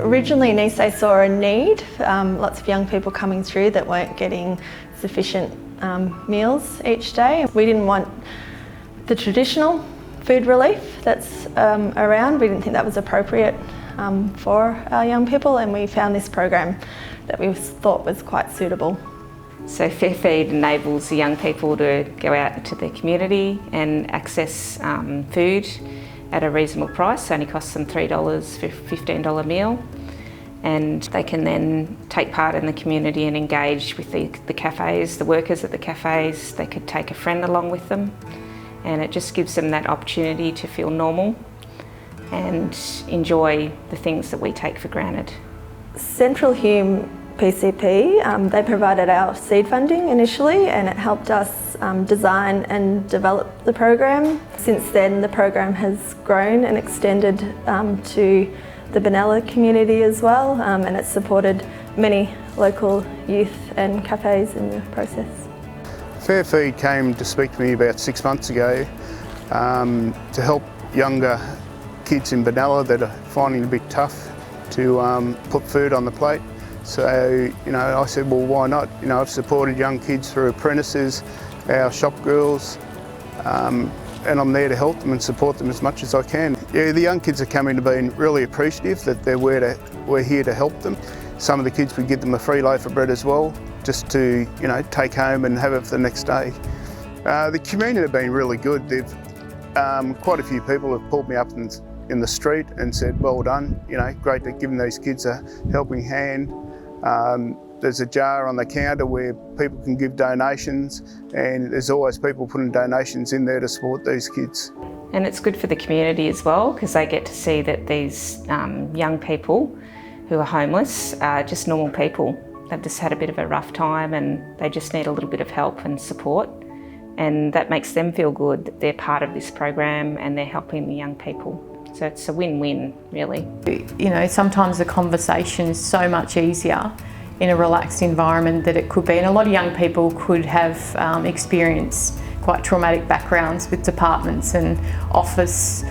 Originally, Nisei saw a need, lots of young people coming through that weren't getting sufficient meals each day. We didn't want the traditional food relief that's around. We didn't think that was appropriate for our young people, and we found this program that we thought was quite suitable. So Fair Feed enables the young people to go out into the community and access food at a reasonable price. It only costs them $3 for a $15 meal, and they can then take part in the community and engage with the cafes, the workers at the cafes. They could take a friend along with them, and it just gives them that opportunity to feel normal and enjoy the things that we take for granted. Central Hume PCP, they provided our seed funding initially, and it helped us design and develop the program. Since then, the program has grown and extended to the Benalla community as well, and it's supported many local youth and cafes in the process. Fair Feed came to speak to me about 6 months ago to help younger kids in Benalla that are finding it a bit tough to put food on the plate. So, I said, well, why not? I've supported young kids through apprentices, our shop girls, and I'm there to help them and support them as much as I can. Yeah, the young kids are coming to being really appreciative that we're here to help them. Some of the kids, we give them a free loaf of bread as well, just to, take home and have it for the next day. The community have been really good. Quite a few people have pulled me up in the street and said, well done, great to give these kids a helping hand. There's a jar on the counter where people can give donations, and there's always people putting donations in there to support these kids. And it's good for the community as well, because they get to see that these young people who are homeless are just normal people. They've just had a bit of a rough time and they just need a little bit of help and support. And that makes them feel good that they're part of this program and they're helping the young people. So it's a win-win, really. Sometimes the conversation is so much easier in a relaxed environment that it could be. And a lot of young people could have experienced quite traumatic backgrounds with departments and office,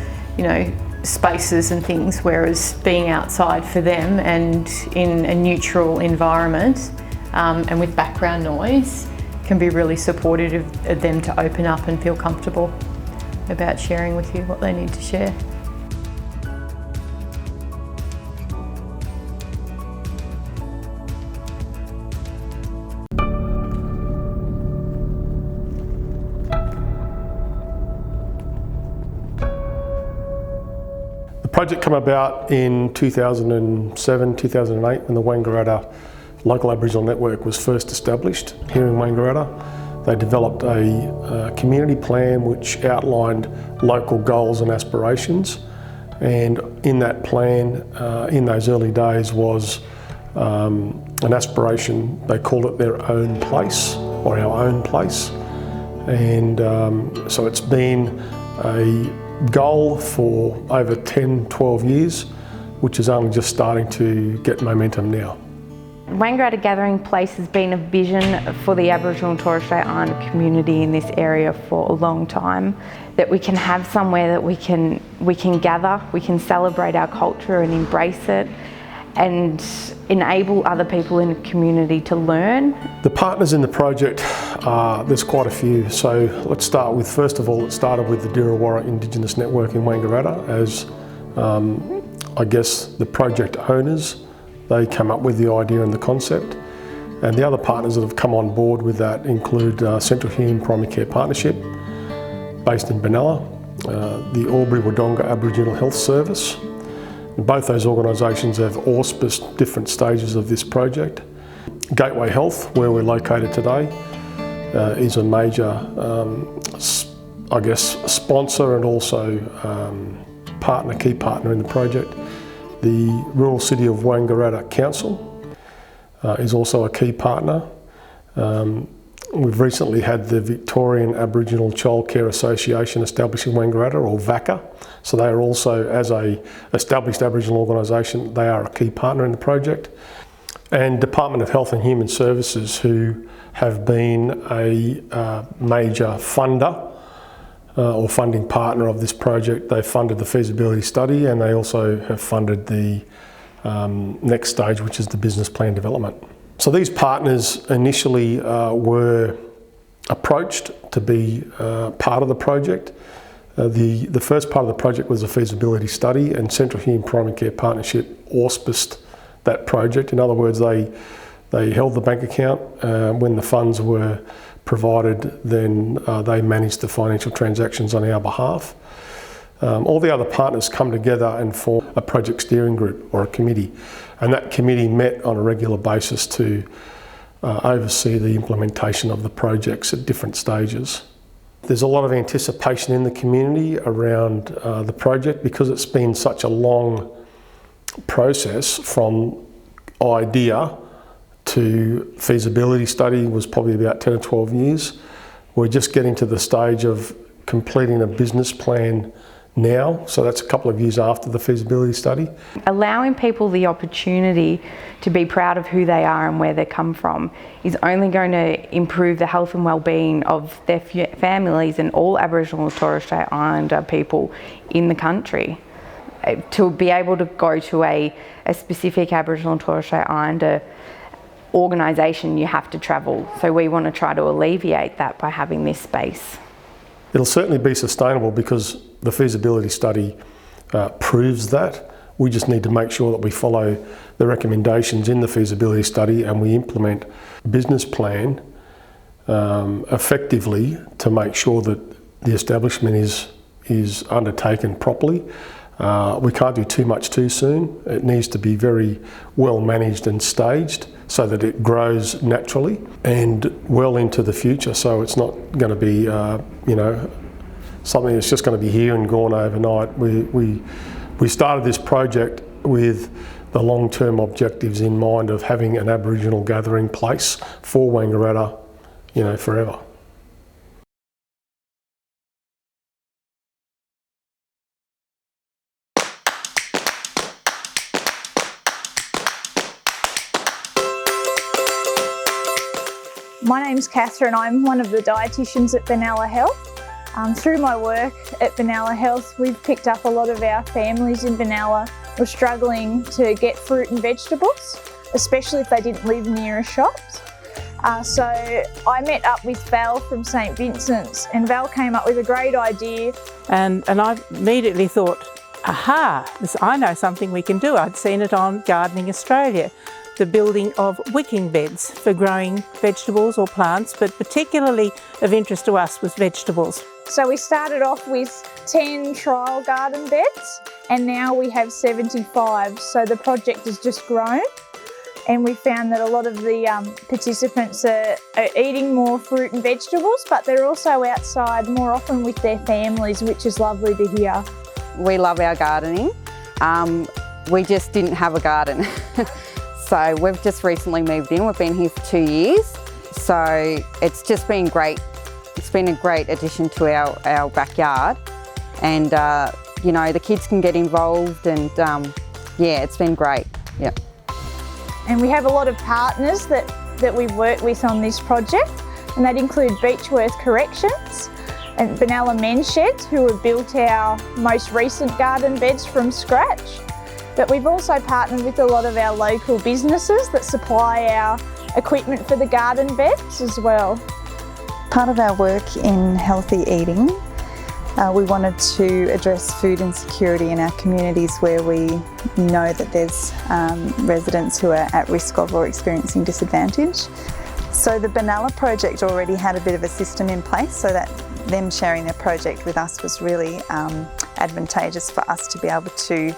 spaces and things, whereas being outside for them and in a neutral environment and with background noise can be really supportive of them to open up and feel comfortable about sharing with you what they need to share. The project came about in 2007, 2008 when the Wangaratta Local Aboriginal Network was first established here in Wangaratta. They developed a community plan which outlined local goals and aspirations, and in that plan, in those early days, was an aspiration. They called it their own place, or our own place, and so it's been a goal for over 10, 12 years, which is only just starting to get momentum now. Wangaratta Gathering Place has been a vision for the Aboriginal and Torres Strait Islander community in this area for a long time, that we can have somewhere that we can gather, we can celebrate our culture and embrace it, and enable other people in the community to learn. The partners in the project, there's quite a few. So let's start with, first of all, it started with the Dirawarra Indigenous Network in Wangaratta as, I guess, the project owners. They came up with the idea and the concept. And the other partners that have come on board with that include Central Hume Primary Care Partnership, based in Benalla, the Albury-Wodonga Aboriginal Health Service. Both those organisations have auspiced different stages of this project. Gateway Health, where we're located today, is a major, I guess, sponsor and also key partner in the project. The Rural City of Wangaratta Council is also a key partner. We've recently had the Victorian Aboriginal Childcare Association established in Wangaratta, or VACA. So they are also, as a established Aboriginal organisation, they are a key partner in the project. And Department of Health and Human Services, who have been a major funder or funding partner of this project. They funded the feasibility study, and they also have funded the next stage, which is the business plan development. So these partners initially were approached to be part of the project. The first part of the project was a feasibility study, and Central Hume Primary Care Partnership auspiced that project. In other words, they held the bank account. When the funds were provided, then they managed the financial transactions on our behalf. All the other partners come together and form a project steering group or a committee, and that committee met on a regular basis to oversee the implementation of the projects at different stages. There's a lot of anticipation in the community around the project because it's been such a long process from idea to feasibility study was probably about 10 or 12 years. We're just getting to the stage of completing a business plan now, so that's a couple of years after the feasibility study. Allowing people the opportunity to be proud of who they are and where they come from is only going to improve the health and well-being of their families and all Aboriginal and Torres Strait Islander people in the country. To be able to go to a specific Aboriginal and Torres Strait Islander organisation, you have to travel. So we want to try to alleviate that by having this space. It'll certainly be sustainable because the feasibility study proves that. We just need to make sure that we follow the recommendations in the feasibility study and we implement a business plan effectively to make sure that the establishment is undertaken properly. We can't do too much too soon. It needs to be very well managed and staged so that it grows naturally and well into the future. So it's not going to be, something that's just going to be here and gone overnight. We started this project with the long-term objectives in mind of having an Aboriginal gathering place for Wangaratta, forever. My name's Catherine. I'm one of the dietitians at Benalla Health. Through my work at Benalla Health, we've picked up a lot of our families in Benalla were struggling to get fruit and vegetables, especially if they didn't live near shops. So I met up with Val from St Vincent's, and Val came up with a great idea. And I immediately thought, aha, I know something we can do. I'd seen it on Gardening Australia. The building of wicking beds for growing vegetables or plants, but particularly of interest to us was vegetables. So we started off with 10 trial garden beds and now we have 75, so the project has just grown, and we found that a lot of the participants are eating more fruit and vegetables, but they're also outside more often with their families, which is lovely to hear. We love our gardening. We just didn't have a garden. So we've just recently moved in. We've been here for 2 years. So it's just been great. It's been a great addition to our backyard. And, the kids can get involved and, it's been great. Yeah. And we have a lot of partners that we've worked with on this project, and that include Beechworth Corrections and Benalla Men's Sheds, who have built our most recent garden beds from scratch. But we've also partnered with a lot of our local businesses that supply our equipment for the garden beds as well. Part of our work in healthy eating, we wanted to address food insecurity in our communities where we know that there's residents who are at risk of or experiencing disadvantage. So the Benalla project already had a bit of a system in place, so that them sharing their project with us was really advantageous for us to be able to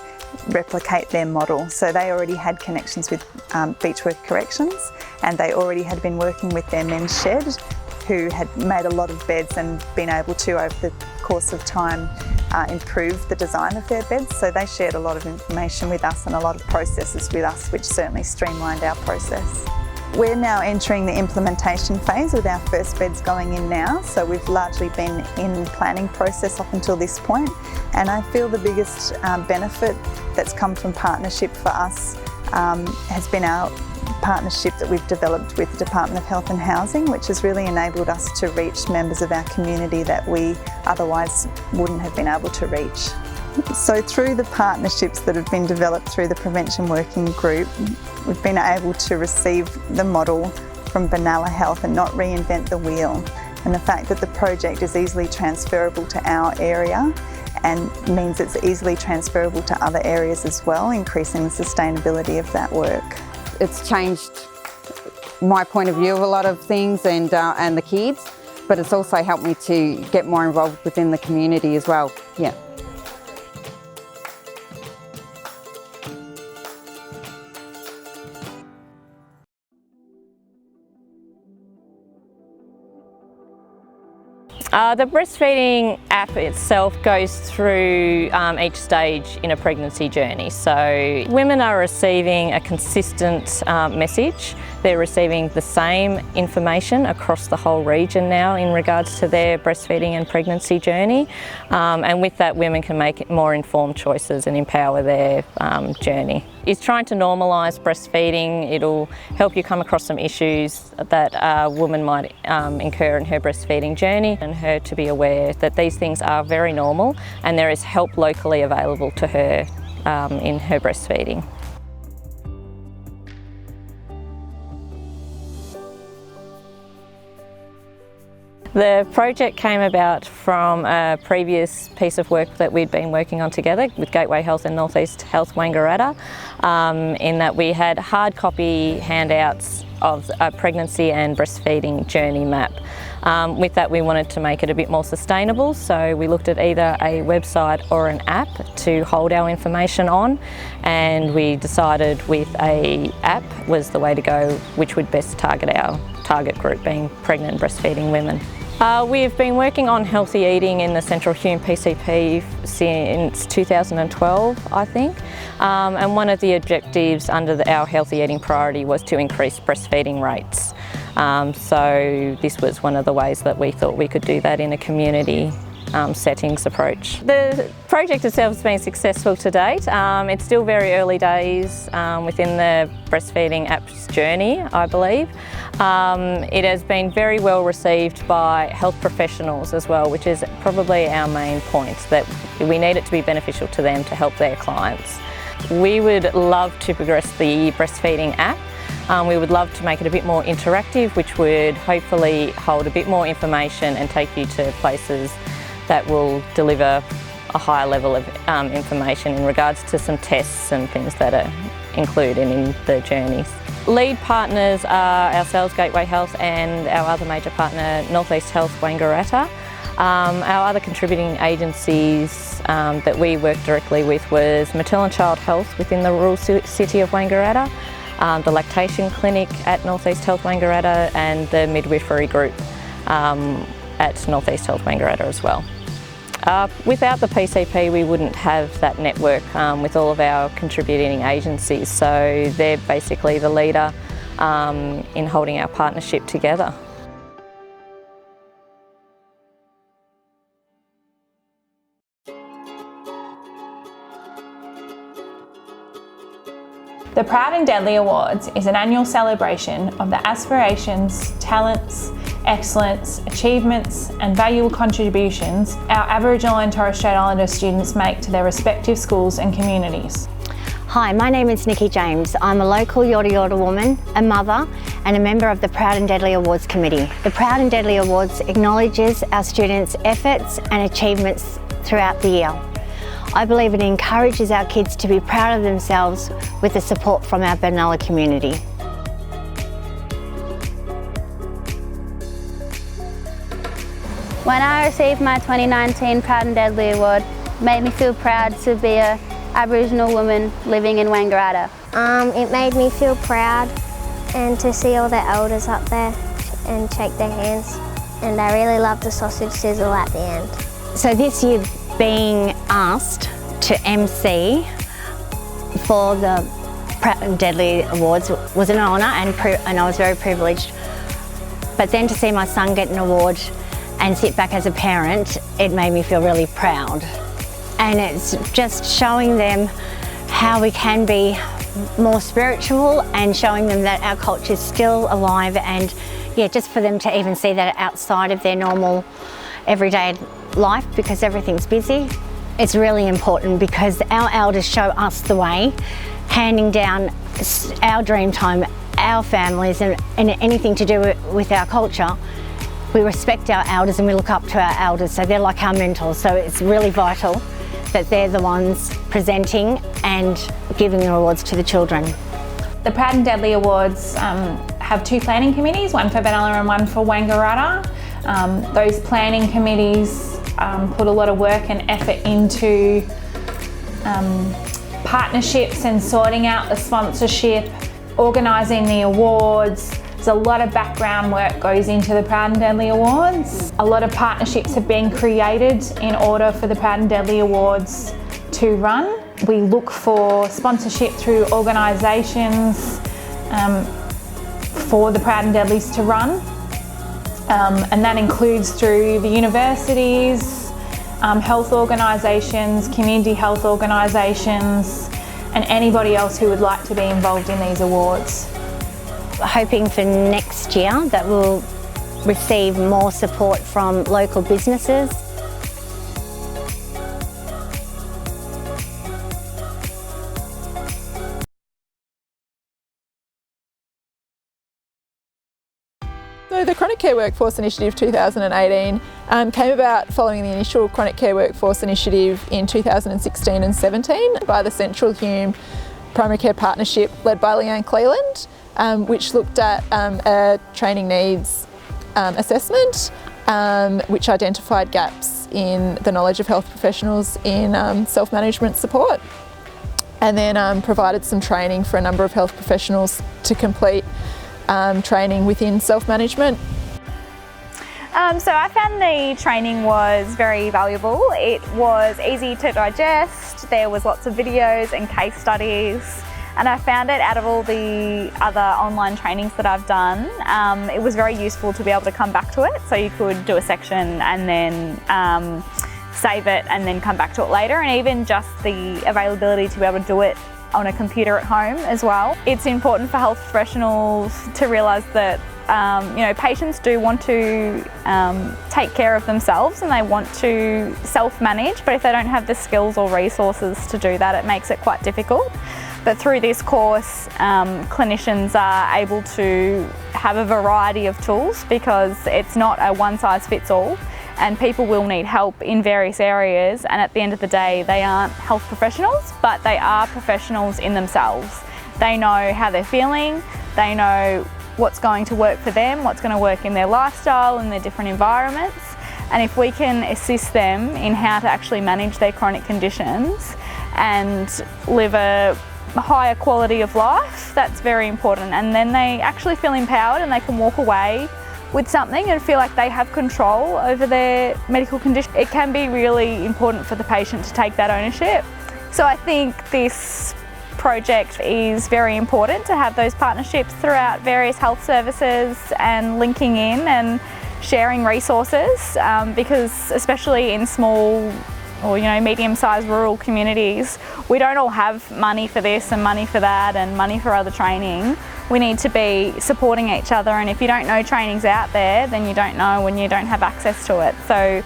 replicate their model. So they already had connections with Beechworth Corrections, and they already had been working with their men's shed, who had made a lot of beds and been able to, over the course of time, improve the design of their beds. So they shared a lot of information with us and a lot of processes with us, which certainly streamlined our process. We're now entering the implementation phase with our first beds going in now, so we've largely been in planning process up until this point, and I feel the biggest benefit that's come from partnership for us has been our partnership that we've developed with the Department of Health and Housing, which has really enabled us to reach members of our community that we otherwise wouldn't have been able to reach. So through the partnerships that have been developed through the Prevention Working Group, we've been able to receive the model from Benalla Health and not reinvent the wheel. And the fact that the project is easily transferable to our area and means it's easily transferable to other areas as well, increasing the sustainability of that work. It's changed my point of view of a lot of things and the kids, but it's also helped me to get more involved within the community as well. Yeah. The breastfeeding app itself goes through each stage in a pregnancy journey. So women are receiving a consistent message. They're receiving the same information across the whole region now in regards to their breastfeeding and pregnancy journey. And with that, women can make more informed choices and empower their journey. It's trying to normalise breastfeeding. It'll help you come across some issues that a woman might incur in her breastfeeding journey, and her to be aware that these things are very normal and there is help locally available to her in her breastfeeding. The project came about from a previous piece of work that we'd been working on together with Gateway Health and North East Health Wangaratta, in that we had hard copy handouts of a pregnancy and breastfeeding journey map. With that, we wanted to make it a bit more sustainable, so we looked at either a website or an app to hold our information on, and we decided with an app was the way to go, which would best target our target group, being pregnant and breastfeeding women. We've been working on healthy eating in the Central Hume PCP since 2012, I think, and one of the objectives under our healthy eating priority was to increase breastfeeding rates. So this was one of the ways that we thought we could do that in a community settings approach. The project itself has been successful to date. It's still very early days within the breastfeeding app's journey, I believe. It has been very well received by health professionals as well, which is probably our main point, that we need it to be beneficial to them to help their clients. We would love to progress the breastfeeding app. We would love to make it a bit more interactive, which would hopefully hold a bit more information and take you to places that will deliver a higher level of information in regards to some tests and things that are included in the journeys. Lead partners are ourselves, Gateway Health, and our other major partner, North East Health Wangaratta. Our other contributing agencies that we work directly with was Maternal and Child Health within the rural city of Wangaratta, the lactation clinic at North East Health Wangaratta, and the midwifery group at North East Health Wangaratta as well. Without the PCP, we wouldn't have that network with all of our contributing agencies, so they're basically the leader in holding our partnership together. The Proud and Deadly Awards is an annual celebration of the aspirations, talents, excellence, achievements and valuable contributions our Aboriginal and Torres Strait Islander students make to their respective schools and communities. Hi, my name is Nikki James. I'm a local Yorta Yorta woman, a mother and a member of the Proud and Deadly Awards Committee. The Proud and Deadly Awards acknowledges our students' efforts and achievements throughout the year. I believe it encourages our kids to be proud of themselves with the support from our Benalla community. When I received my 2019 Proud and Deadly Award, it made me feel proud to be an Aboriginal woman living in Wangaratta. It made me feel proud and to see all the elders up there and shake their hands. And I really loved the sausage sizzle at the end. So this year, being asked to MC for the Proud and Deadly Awards was an honour and I was very privileged. But then to see my son get an award and sit back as a parent, it made me feel really proud. And it's just showing them how we can be more spiritual and showing them that our culture is still alive, and yeah, just for them to even see that outside of their normal everyday life, because everything's busy. it's really important because our elders show us the way, handing down our dream time, our families, and anything to do with our culture. We respect our elders and we look up to our elders, so they're like our mentors. So it's really vital that they're the ones presenting and giving the awards to the children. The Proud and Deadly Awards have 2 planning committees, one for Benalla and one for Wangaratta. Those planning committees put a lot of work and effort into partnerships and sorting out the sponsorship, organising the awards. There's a lot of background work goes into the Proud and Deadly Awards. A lot of partnerships have been created in order for the Proud and Deadly Awards to run. We look for sponsorship through organisations for the Proud and Deadlies to run. And that includes through the universities, health organisations, community health organisations, and anybody else who would like to be involved in these awards. Hoping for next year that we'll receive more support from local businesses. So the Chronic Care Workforce Initiative 2018 came about following the initial Chronic Care Workforce Initiative in 2016 and 17 by the Central Hume Primary Care Partnership led by Leanne Cleland, which looked at a training needs assessment which identified gaps in the knowledge of health professionals in self-management support, and then provided some training for a number of health professionals to complete training within self-management. So I found the training was very valuable. It was easy to digest, there was lots of videos and case studies, and I found it, out of all the other online trainings that I've done, it was very useful to be able to come back to it. So you could do a section and then save it and then come back to it later, and even just the availability to be able to do it on a computer at home as well. It's important for health professionals to realise that patients do want to take care of themselves and they want to self-manage, but if they don't have the skills or resources to do that, it makes it quite difficult. But through this course, clinicians are able to have a variety of tools because it's not a one-size-fits-all, and people will need help in various areas, and at the end of the day they aren't health professionals, but they are professionals in themselves. They know how they're feeling, they know what's going to work for them, what's going to work in their lifestyle and their different environments, and if we can assist them in how to actually manage their chronic conditions and live a higher quality of life, that's very important, and then they actually feel empowered and they can walk away with something and feel like they have control over their medical condition. It can be really important for the patient to take that ownership. So I think this project is very important to have those partnerships throughout various health services and linking in and sharing resources, because especially in small or medium-sized rural communities, we don't all have money for this and money for that and money for other training. We need to be supporting each other, and if you don't know training's out there, then you don't know when you don't have access to it. So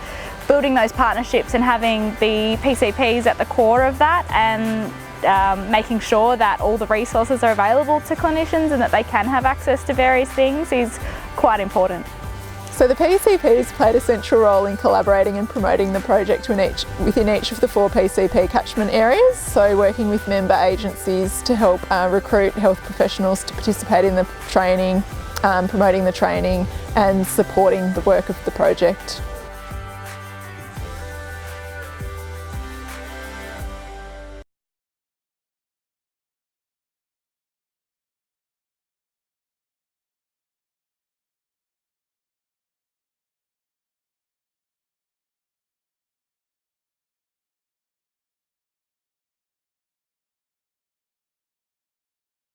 building those partnerships and having the PCPs at the core of that, and making sure that all the resources are available to clinicians and that they can have access to various things is quite important. So the PCPs played a central role in collaborating and promoting the project within each of the 4 PCP catchment areas, so working with member agencies to help recruit health professionals to participate in the training, promoting the training and supporting the work of the project.